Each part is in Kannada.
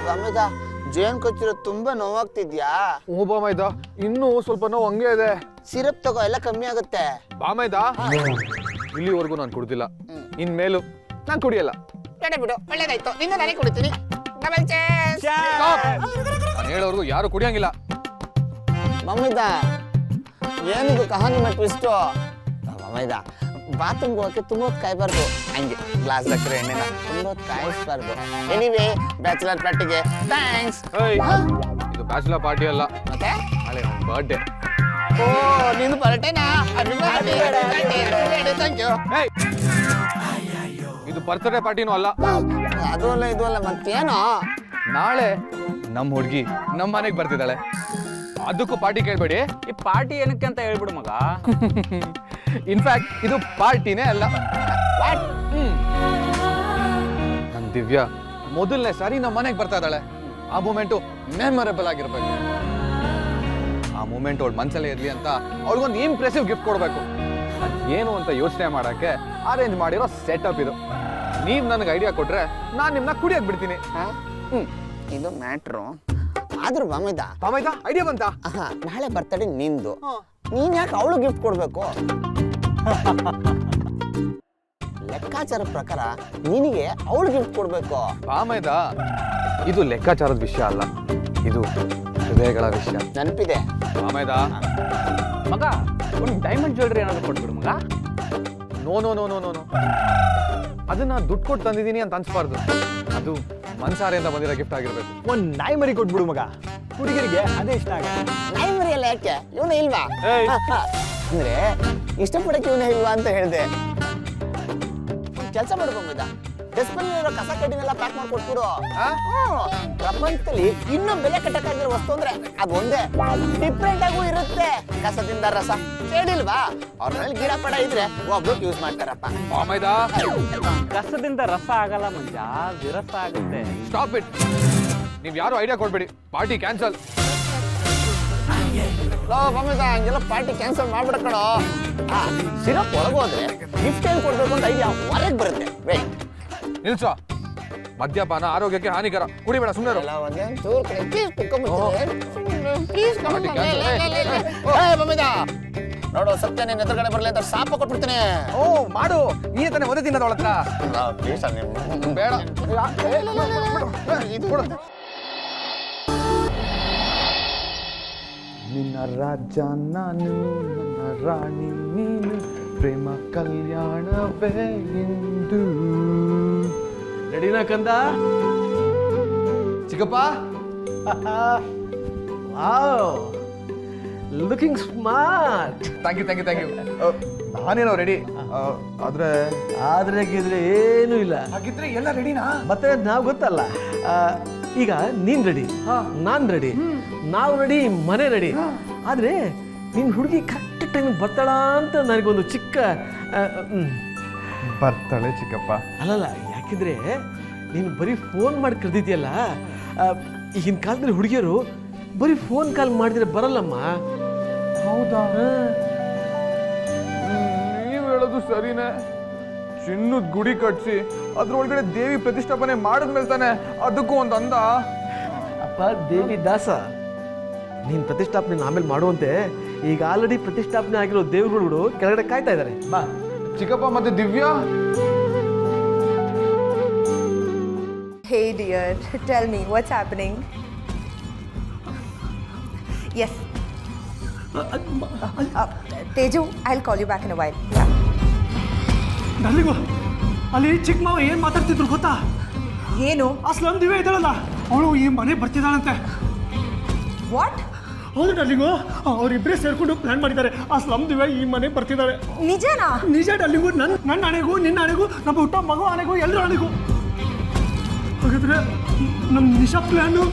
ಬಾಮೈದ ಜೇನ್ ಕೊಚ್ಚಿರೋ ತುಂಬಾ ನೋವಾಗ್ತಿದ್ಯಾ? ಓ ಬಾಮೈದ, ಇನ್ನೂ ಸ್ವಲ್ಪ ನೋವು ಹಂಗೆ ಇದೆ. ಸಿರಪ್ ತಗೋ, ಎಲ್ಲ ಕಮ್ಮಿ ಆಗುತ್ತೆ. ಬಾಮೈದ, ಇಲ್ಲಿವರೆಗೂ ನಾನು ಕುಡ್ದಿಲ್ಲ, ಇನ್ಮೇಲು ನಾನು ಕುಡಿಯಲ್ಲ. ಬಿಡು, ಒಳ್ಳೇದಾಯ್ತು. ನಿನ್ನ ನಾನೇ ಕುಡಿತೀನಿ. ನಾನು ಹೇಳೋರ್ಗು ಯಾರು ಕುಡಿಯಂಗಿಲ್ಲ. ಮಮ್ಮೈದ, ಏನಿದು ಕಹಾನಿ ಮತ್ತು ಟ್ವಿಸ್ಟು? ಮಮ್ಮೈದ, ಬಾತ್ರೂಮ್ಗೆ ಹೋಗಕ್ಕೆ ತುಂಬ ಹೊತ್ತು ಕಾಯಬಾರ್ದು. ಹಂಗೆ ಗ್ಲಾಸ್ ಹಾಕಿರೋ ಎಣ್ಣೆನ ತುಂಬ ಹೊತ್ತು ಕಾಯಿಸ್ಬಾರ್ದು. ಎನಿವೇ, ಬ್ಯಾಚುಲರ್ ಪಾರ್ಟಿಗೆ ಥ್ಯಾಂಕ್ಸ್. ಇದು ಬ್ಯಾಚುಲರ್ ಪಾರ್ಟಿ ಅಲ್ಲ, ಮತ್ತೆ ನಾಳೆ ನನ್ನ ಬರ್ಡೇ. ಓ, ನಿನ್ನ ಬರ್ಡೇನಾ? Thank you. ಇದು ಬರ್ತ್ಡೇ ಪಾರ್ಟಿನೂ ಅಲ್ಲ. ಅದು ಅಲ್ಲ, ಇದು ಅಲ್ಲ, ಮತ್ತೇನೋ? ನಾಳೆ ನಮ್ಮ ಹುಡುಗಿ ನಮ್ಮ ಮನೆಗೆ ಬರ್ತಿದ್ದಾಳೆ, ಅದಕ್ಕೂ ಪಾರ್ಟಿ ಕೇಳ್ಬೇಡಿ. ಈ ಪಾರ್ಟಿ ಏನಕ್ಕೆ ಅಂತ ಹೇಳ್ಬಿಡು ಮಗ. ಇನ್ಫ್ಯಾಕ್ಟ್ ಇದು ಪಾರ್ಟಿನೇ ಅಲ್ಲ. ನನ್ನ ದಿವ್ಯಾ ಮೊದಲನೇ ಸಾರಿ ನಮ್ಮ ಮನೆಗೆ ಬರ್ತಾ ಇದ್ದಾಳೆ. ಆ ಮೂಮೆಂಟು ಮೆಮೊರೇಬಲ್ ಆಗಿರ್ಬೇಕು. ಆ ಮೂಮೆಂಟ್ ಅವಳು ಮನ್ಸಲ್ಲೇ ಇರ್ಲಿ ಅಂತ ಅವಳಿಗೊಂದು ಇಂಪ್ರೆಸಿವ್ ಗಿಫ್ಟ್ ಕೊಡ್ಬೇಕು. ಏನು ಅಂತ ಯೋಚನೆ ಮಾಡಕ್ಕೆ ಅರೇಂಜ್ ಮಾಡಿರೋ ಸೆಟಪ್ ಇದು. ನೀವ್ ನನಗೆ ಐಡಿಯಾ ಕೊಟ್ರೆ ನಾನು ನಿಮ್ಮನ್ನ ಕುಡಿಯಕ್ ಬಿಡ್ತೀನಿ. ಇದು ಮ್ಯಾಟ್ರು. ಆದ್ರೂ ಬಾಮೈದ ಐಡಿಯಾ ಬಂತಾ? ನಾಳೆ ಬರ್ತಡೇ ನಿಂದು, ನೀನ್ ಯಾಕೆ ಅವಳು ಗಿಫ್ಟ್ ಕೊಡ್ಬೇಕು? ಲೆಕ್ಕಾಚಾರ ಪ್ರಕಾರ ನಿನಗೆ ಅವಳು ಗಿಫ್ಟ್ ಕೊಡ್ಬೇಕು. ಬಾಮೈದ, ಇದು ಲೆಕ್ಕಾಚಾರದ ವಿಷಯ ಅಲ್ಲ, ಇದು ಹೃದಯಗಳ ವಿಷಯ. ನೆನಪಿದೆ ಬಾಮೈದ? ಮಗ ಒಂದು ಡೈಮಂಡ್ ಜ್ಯುವೆಲ್ರಿ ಏನಾದ್ರು ಕೊಟ್ಬಿಡು ಮಗ. No no no no no no, ಅದನ್ನ ದುಡ್ಡು ಕೊಟ್ಟು ತಂದಿದ್ದೀನಿ ಅಂತ ಅನ್ಸ್ಬಾರ್ದು. ಅದು ಮನ್ಸಾರೆಯಿಂದ ಬಂದಿರೋ ಗಿಫ್ಟ್ ಆಗಿರ್ಬೇಕು. ಒಂದ್ ನಾಯಿ ಮರಿ ಕೊಟ್ಬಿಡು ಮಗ, ಹುಡುಗರಿಗೆ ಅದೇ ಇಷ್ಟ ಆಗ. ನಾಯಿ ಮರಿಯಲ್ಲ, ಯಾಕೆ ಇವನ ಇಲ್ವಾ? ಅಂದ್ರೆ ಇಷ್ಟಪಡಕ್ಕೆ ಇವನೇ ಇಲ್ವಾ ಅಂತ ಹೇಳಿದೆ. ಕೆಲಸ ಮಾಡ್ಕೊಂಬಿದ್ದ, ಡಸ್ಟ್ಬಿನ್ ಇರೋ ಕಸ ಕಡ್ಡಿನೆಲ್ಲ ಪ್ಯಾಕ್ ಮಾಡಿ ಕೊಟ್ಬಿಡು. ಪ್ರಪಂಚದಲ್ಲಿ ಇನ್ನೂ ಬೆಲೆ ಕಟ್ಟಕ್ಕಾಗಿರೋ ವಸ್ತು ಅಂದ್ರೆ ಅದು ಒಂದೇ. ಡಿಫ್ರೆಂಟ್ ಆಗೂ ಇರುತ್ತೆ. ಕಸದಿಂದ ರಸ ಕೇಳಿಲ್ವಾ? ಅವ್ರ ಮೇಲೆ ಗಿಡ ಪಡ ಇದ್ರೆ ಒಬ್ರು ಯೂಸ್ ಮಾಡ್ತಾರಪ್ಪ. ಬಾಮೈದ, ಕಸದಿಂದ ರಸ ಆಗಲ್ಲ ಮಂಜ, ವಿರಸ ಆಗುತ್ತೆ. Stop it. ನೀವ್ ಯಾರು ಐಡಿಯಾ ಕೊಡ್ಬೇಡಿ, ಪಾರ್ಟಿ ಕ್ಯಾನ್ಸಲ್. ಹಂಗೆಲ್ಲ ಪಾರ್ಟಿ ಕ್ಯಾನ್ಸಲ್ ಮಾಡ್ಬಿಡಕಣೋ. ಸಿರಪ್ ಒಳಗೋದ್ರೆ ಗಿಫ್ಟ್ ಏನ್ ಕೊಡ್ಬೇಕು ಅಂತ ಐಡಿಯಾ ಹೊರಗೆ ಬರುತ್ತೆ. ವೇಟ್, ನಿಲ್ಸೋ. ಮದ್ಯಪಾನ ಆರೋಗ್ಯಕ್ಕೆ ಹಾನಿಕರ, ಕುಡಿಬೇಡ, ಸುಮ್ಮನೆ. ನೋಡು, ಸತ್ಯ ನಿನ್ನ ಎದುರುಗಡೆ ಬರ್ಲಿ ಅಂತ ಶಾಪ ಕೊಟ್ಬಿಡ್ತೇನೆ. ಓ ಮಾಡು, ನೀ ತಾನೆ ಒದೆ ತಿನ್ನೋದು ಅವಳ ಹತ್ರ. ಬೇಡ, ಇದು ನಿನ್ನ ರಾಜ ನಾನು, ನನ್ನ ರಾಣಿ ನೀನು, ಪ್ರೇಮ ಕಲ್ಯಾಣವೇ ಎಂದು. ರೆಡಿನಾ ಕಂದ? ಚಿಕ್ಕಪ್ಪ, wow, looking smart. Thank you thank you thank you. ನಾನೇನೋ ರೆಡಿ, ಆದ್ರೆ ಗಿದ್ರೆ ಏನೂ ಇಲ್ಲ. ಹಾಗಿದ್ರೆ ಎಲ್ಲ ರೆಡಿನಾ? ಮತ್ತೆ ನಾವು ಗೊತ್ತಲ್ಲ, ಈಗ ನೀನ್ ರೆಡಿ, ನಾನ್ ರೆಡಿ, ನಾವು ರೆಡಿ, ಮನೆ ರೆಡಿ. ಆದ್ರೆ ನಿನ್ ಹುಡುಗಿ ಕರೆಕ್ಟ್ ಟೈಮ್ ಬರ್ತಾಳ ಅಂತ ನನಗೊಂದು ಚಿಕ್ಕ ಬರ್ತಾಳೆ ಚಿಕ್ಕಪ್ಪ. ಅಲ್ಲಲ್ಲ, ಯಾಕಿದ್ರೆ ನೀನು ಬರೀ ಫೋನ್ ಮಾಡಿ ಕರೆದಿದ್ಯಲ್ಲ, ಈಗಿನ ಕಾಲದಲ್ಲಿ ಹುಡುಗಿಯರು ಬರೀ ಫೋನ್ ಕಾಲ್ ಮಾಡಿದ್ರೆ ಬರಲ್ಲಮ್ಮ. ಹೌದಾ? ನೀವು ಹೇಳೋದು ಸರಿನೇ. ಚಿನ್ನದ ಗುಡಿ ಕಟ್ಸಿ ಅದ್ರೊಳಗಡೆ ದೇವಿ ಪ್ರತಿಷ್ಠಾಪನೆ ಮಾಡಿದ್ಮೇಲೆ ತಾನೆ ಅದಕ್ಕೂ ಒಂದು ಅಂದ. ಅಪ್ಪ ದೇವಿ ದಾಸ, ನೀನ್ ಪ್ರತಿಷ್ಠಾಪನೆ ಆಮೇಲೆ ಮಾಡುವಂತೆ. ಈಗ ಆಲ್ರೆಡಿ ಪ್ರತಿಷ್ಠಾಪನೆ ಆಗಿರೋ ದೇವ್ರುಗಳು ಕೆಳಗಡೆ ಕಾಯ್ತಾ ಇದ್ದಾರೆ. ಬಾ. ಚಿಕ್ಕಪ್ಪ ಮತ್ತೆ Divya? Hey dear, tell me what's happening. Yes. Teju, I'll call you back in a while. Yeah. Darling, ಅಲ್ಲಿ ಚಿಕ್ಕ ಮಾವ ಏನು ಮಾತಾಡ್ತಿದ್ರು ಗೊತ್ತಾ? ಏನು? ಆ ಸ್ಲಮ್ ದಿವ್ಯ ಇದ್ದಾಳಲ್ಲ, ಅವಳು ಈ ಮನೆ ಬರ್ತಿದ್ದಾಳಂತೆ. What? ಹೌದು ಡಾರ್ಲಿಂಗು, ಅವರಿಬ್ಬರೇ ಸೇರ್ಕೊಂಡು ಪ್ಲಾನ್ ಮಾಡಿದ್ದಾರೆ. ಆ ಸ್ಲಮ್ ದಿವ್ಯ ಈ ಮನೆ ಬರ್ತಿದ್ದಾರೆ. ನಿಜನಾ? ನಿಜ ಡಾರ್ಲಿಂಗು, ನನ್ನ ಹಣೆಗೂ ನಿನ್ನ ಹಣೆಗೂ ನಮ್ಮ ಹುಟ್ಟ ಮಗು ಹಣೆಗೂ ಎಲ್ಲರ ಹಣೆಗೂ. ಹಾಗಾದ್ರೆ ನಮ್ಮ Nisha plan.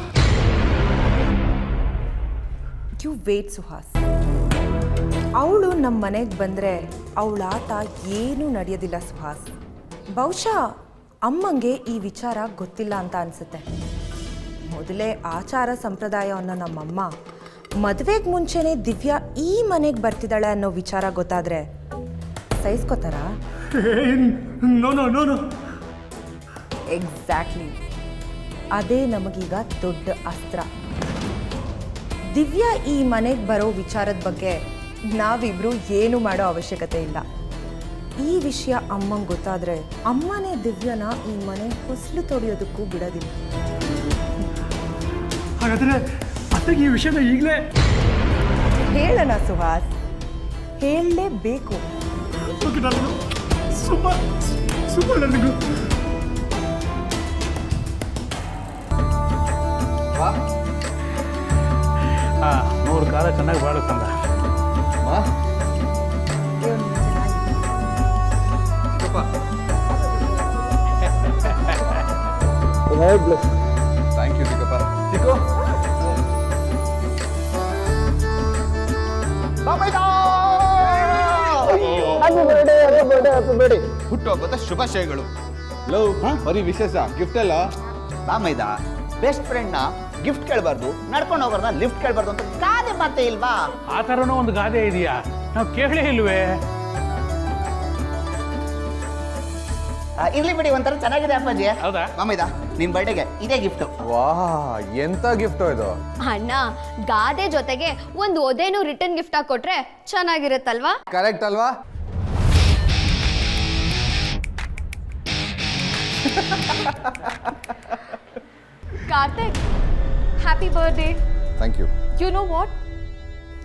You wait, Suhas. ಅವಳು ನಮ್ಮ ಮನೆಗೆ ಬಂದರೆ ಅವಳ ಆಟ ಏನೂ ನಡೆಯೋದಿಲ್ಲ ಸುಹಾಸ್. ಬಹುಶಃ ಅಮ್ಮಂಗೆ ಈ ವಿಚಾರ ಗೊತ್ತಿಲ್ಲ ಅಂತ ಅನಿಸುತ್ತೆ. ಮೊದಲೇ ಆಚಾರ ಸಂಪ್ರದಾಯ ಅನ್ನೋ ನಮ್ಮಮ್ಮ ಮದುವೆಗೆ ಮುಂಚೆನೇ ದಿವ್ಯಾ ಈ ಮನೆಗೆ ಬರ್ತಿದ್ದಾಳೆ ಅನ್ನೋ ವಿಚಾರ ಗೊತ್ತಾದರೆ ಸಹಿಸ್ಕೋತಾರಾ? No no no no, exactly, ಅದೇ ನಮಗೀಗ ದೊಡ್ಡ ಅಸ್ತ್ರ. ದಿವ್ಯಾ ಈ ಮನೆಗೆ ಬರೋ ವಿಚಾರದ ಬಗ್ಗೆ ನಾವಿಬ್ರು ಏನು ಮಾಡೋ ಅವಶ್ಯಕತೆ ಇಲ್ಲ. ಈ ವಿಷಯ ಅಮ್ಮಂಗೆ ಗೊತ್ತಾದರೆ ಅಮ್ಮನೇ ದಿವ್ಯನ ಈ ಮನೆ ಹೊಸಲು ತೊಡೆಯೋದಕ್ಕೂ ಬಿಡೋದಿಲ್ಲ. ಹಾಗಾದ್ರೆ ಅತ್ತೆಗೆ ಈ ವಿಷಯನ ಈಗಲೇ ಹೇಳೋಣ ಸುಹಾಸ್, ಹೇಳಲೇಬೇಕು. ಓಕೆ ನನಗೂ ಸೂಪರ್ ಸೂಪರ್ ನನಗೂ. ನೂರು ಕಾಲ ಚೆನ್ನಾಗಿ ಬಾಳು ಕಂದ. ಥ್ಯಾಂಕ್ ಯು ಚಿಕ್ಕಪ್ಪ. ಚಿಕ್ಕು ಹುಟ್ಟುಹಬ್ಬದ ಶುಭಾಶಯಗಳು. ಲವ್ ಬರೀ ವಿಶೇಷ ಗಿಫ್ಟ್ ಅಲ್ಲ. ಬಾಮೈದ ಬೆಸ್ಟ್ ಫ್ರೆಂಡ್ನ ಗಿಫ್ಟ್ ಕೇಳಬಾರ್ದು, ನಡ್ಕೊಂಡು ಹೋಗೋರ್ನ ಲಿಫ್ಟ್ ಕೇಳಬಾರ್ದು ಅಂತ ಗಾದೆ ಮಾತೇ ಇಲ್ವಾ? ಆ ಥರನೂ ಒಂದು ಗಾದೆ ಇದೆಯಾ? ನಾವು ಕೇಳೇ ಇಲ್ವೇ? ಇರ್ಲಿ ಬಿಡಿ, ಒಂಥರ ಚೆನ್ನಾಗಿದೆ ಅಪ್ಪಾಜಿ. ಹೌದಾ? ಮಾಮೈದ ನಿನ್ ಬರ್ಡೇಗೆ ಇದೇ ಗಿಫ್ಟ್. ವಾ ಎಂತ ಗಿಫ್ಟ್ ಇದು. ಅಣ್ಣ, ಗಾದೆ ಜೊತೆಗೆ ಒಂದು ಒದೇನು ರಿಟರ್ನ್ ಗಿಫ್ಟ್ ಆಗಿ ಕೊಟ್ರೆ ಚೆನ್ನಾಗಿರುತ್ತಲ್ವಾ? ಕರೆಕ್ಟ್ ಅಲ್ವಾ? Karthik, happy birthday. Thank you. You know what,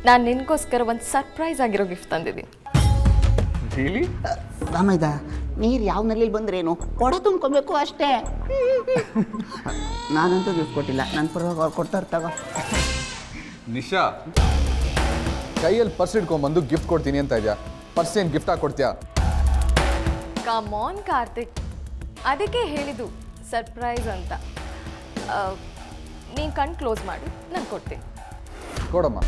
ನಾನು ನಿನ್ಗೋಸ್ಕರ ಒಂದು ಸರ್ಪ್ರೈಸ್ ಆಗಿರೋ ಗಿಫ್ಟ್ ತಂದಿದ್ದೀನಿ. ರಿಯಲಿ? ಬಾಮೈದ ನೀರು ಯಾವ ನಲ್ಲಿ ಬಂದ್ರೇನು, ಕೊಡ ತುಂಬ್ಕೊಬೇಕು ಅಷ್ಟೇ. ನಾನಂತೂ ಗಿಫ್ಟ್ ಕೊಟ್ಟಿಲ್ಲ, ನನ್ನ ಪರವಾಗಿ ಅವ್ರು ಕೊಡ್ತಾರೆ ತಗೋ. ನಿಶಾ, ಕೈಯಲ್ಲಿ ಪರ್ಸ್ ಇಟ್ಕೊಂಡ್ಬಂದು ಗಿಫ್ಟ್ ಕೊಡ್ತೀನಿ ಅಂತ ಇದೆಯಾ? ಪರ್ಸ್ ಏನು ಗಿಫ್ಟ್ ಆಗಿ ಕೊಡ್ತೀಯಾ? ಕಮ್ ಆನ್ ಕಾರ್ತಿಕ್, ಅದಕ್ಕೆ ಹೇಳಿದ್ದು ಸರ್ಪ್ರೈಸ್ ಅಂತ. ನೀನು ಕಣ್ಣು ಕ್ಲೋಸ್ ಮಾಡು, ನಾನು ಕೊಡ್ತೀನಿ. ಕೊಡಮ್ಮ.